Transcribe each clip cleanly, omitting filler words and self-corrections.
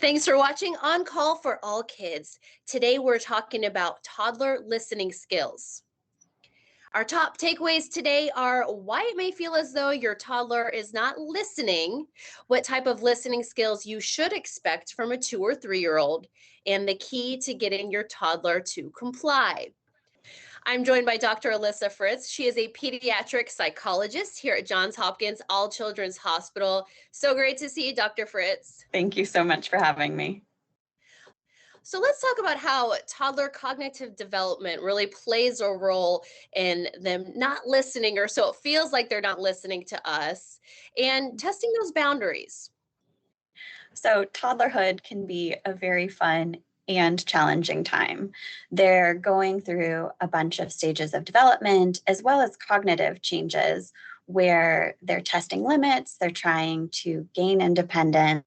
Thanks for watching On Call for All Kids. Today we're talking about toddler listening skills. Our top takeaways today are why it may feel as though your toddler is not listening, what type of listening skills you should expect from a 2 or 3-year-old, and the key to getting your toddler to comply. I'm joined by Dr. Alyssa Fritz. She is a pediatric psychologist here at Johns Hopkins All Children's Hospital. So great to see you, Dr. Fritz. Thank you so much for having me. So let's talk about how toddler cognitive development really plays a role in them not listening, or so it feels like they're not listening to us, and testing those boundaries. So toddlerhood can be a very fun and challenging time. They're going through a bunch of stages of development as well as cognitive changes where they're testing limits, they're trying to gain independence.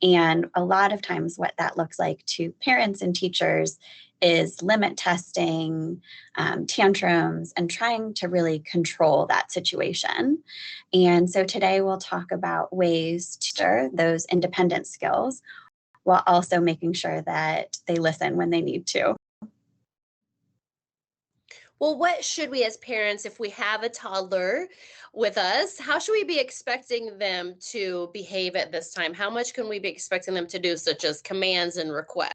And a lot of times, what that looks like to parents and teachers is limit testing, tantrums, and trying to really control that situation. And so today we'll talk about ways to stir those independent skills while also making sure that they listen when they need to. Well, what should we as parents, if we have a toddler with us, how should we be expecting them to behave at this time? How much can we be expecting them to do, such as commands and requests?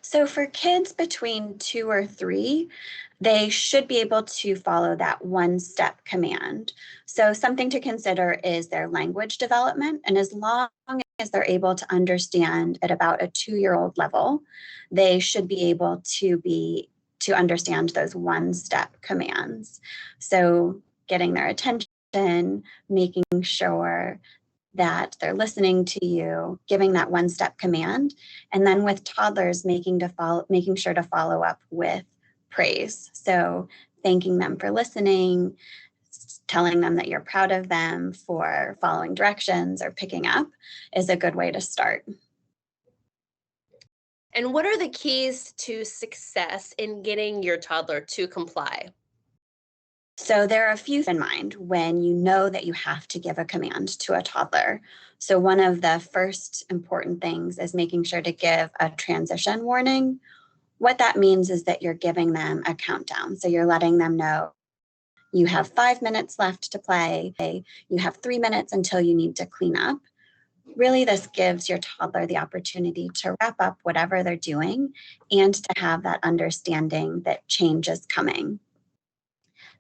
So for kids between 2 or 3, they should be able to follow that one-step command. So something to consider is their language development. And as long as they're able to understand at about a 2-year-old level, they should be able to understand those one-step commands. So getting their attention, making sure that they're listening to you, giving that one-step command, and then with toddlers, making sure to follow up with praise. So thanking them for listening, telling them that you're proud of them for following directions or picking up is a good way to start. And what are the keys to success in getting your toddler to comply? So there are a few in mind when you know that you have to give a command to a toddler. So one of the first important things is making sure to give a transition warning. What that means is that you're giving them a countdown. So you're letting them know you have 5 minutes left to play. You have 3 minutes until you need to clean up. Really, this gives your toddler the opportunity to wrap up whatever they're doing and to have that understanding that change is coming.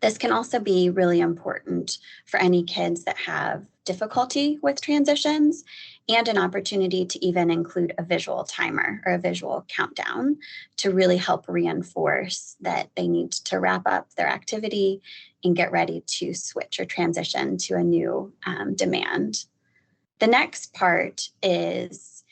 This can also be really important for any kids that have difficulty with transitions and an opportunity to even include a visual timer or a visual countdown to really help reinforce that they need to wrap up their activity and get ready to switch or transition to a new demand. The next part is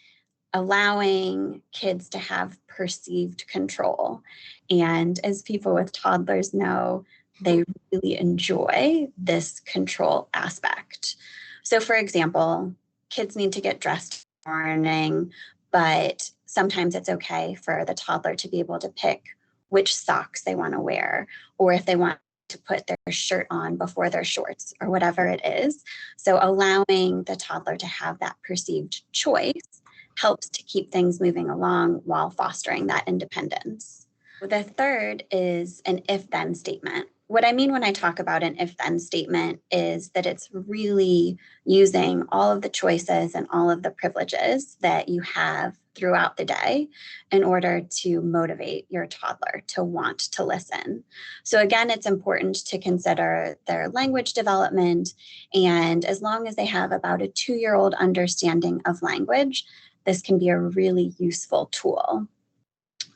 allowing kids to have perceived control. And as people with toddlers know, they really enjoy this control aspect. So, for example, kids need to get dressed in the morning, but sometimes it's okay for the toddler to be able to pick which socks they want to wear, or if they want to put their shirt on before their shorts, or whatever it is. So, allowing the toddler to have that perceived choice helps to keep things moving along while fostering that independence. The third is an if-then statement. What I mean when I talk about an if-then statement is that it's really using all of the choices and all of the privileges that you have throughout the day in order to motivate your toddler to want to listen. So again, it's important to consider their language development. And as long as they have about a 2-year-old understanding of language, this can be a really useful tool.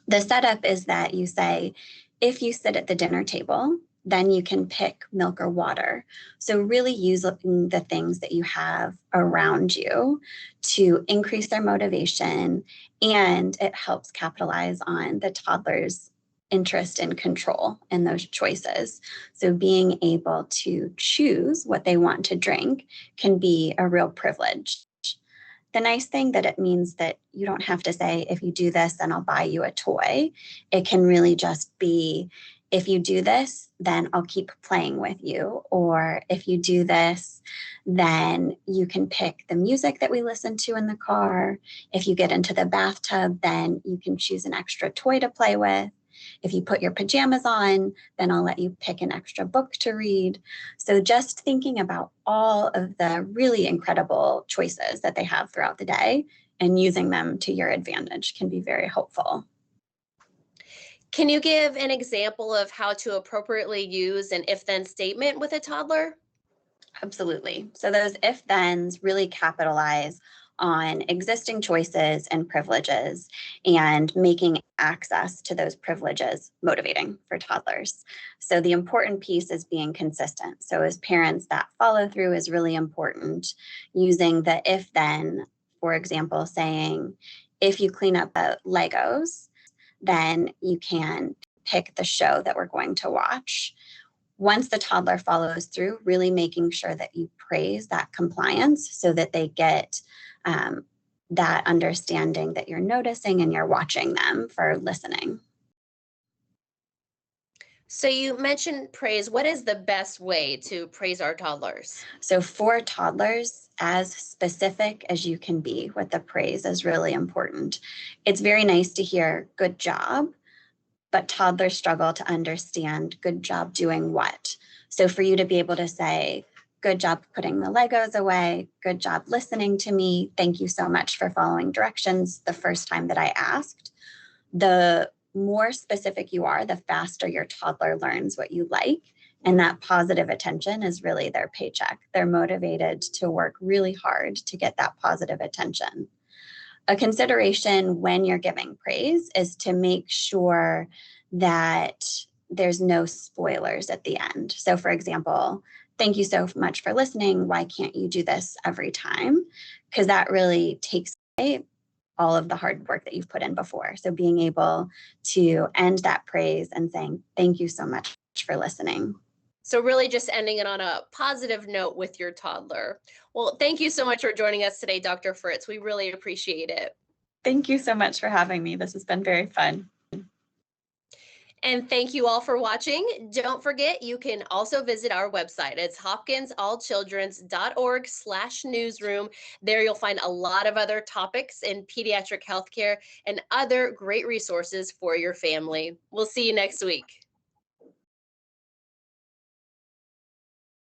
The setup is that you say, if you sit at the dinner table, then you can pick milk or water. So really using the things that you have around you to increase their motivation, and it helps capitalize on the toddler's interest in control in those choices. So being able to choose what they want to drink can be a real privilege. The nice thing that it means that you don't have to say, if you do this, then I'll buy you a toy. It can really just be, if you do this, then I'll keep playing with you. Or if you do this, then you can pick the music that we listen to in the car. If you get into the bathtub, then you can choose an extra toy to play with. If you put your pajamas on, then I'll let you pick an extra book to read. So just thinking about all of the really incredible choices that they have throughout the day and using them to your advantage can be very helpful. Can you give an example of how to appropriately use an if then statement with a toddler? Absolutely. So those if thens really capitalize on existing choices and privileges and making access to those privileges motivating for toddlers. So the important piece is being consistent. So as parents, that follow through is really important. Using the if then, for example, saying, if you clean up the Legos, then you can pick the show that we're going to watch. Once the toddler follows through, really making sure that you praise that compliance so that they get that understanding that you're noticing and you're watching them for listening. So you mentioned praise. What is the best way to praise our toddlers? So for toddlers, as specific as you can be with the praise is really important. It's very nice to hear good job, but toddlers struggle to understand good job doing what. So for you to be able to say, good job putting the Legos away, good job listening to me, thank you so much for following directions the first time that I asked. The more specific you are, the faster your toddler learns what you like. And that positive attention is really their paycheck. They're motivated to work really hard to get that positive attention. A consideration when you're giving praise is to make sure that there's no spoilers at the end. So, for example, thank you so much for listening. Why can't you do this every time? Because that really takes away all of the hard work that you've put in before. So, being able to end that praise and saying, thank you so much for listening. So, really just ending it on a positive note with your toddler. Well, thank you so much for joining us today, Dr. Fritz. We really appreciate it. Thank you so much for having me. This has been very fun. And thank you all for watching. Don't forget, you can also visit our website. It's hopkinsallchildrens.org/newsroom. There you'll find a lot of other topics in pediatric healthcare and other great resources for your family. We'll see you next week.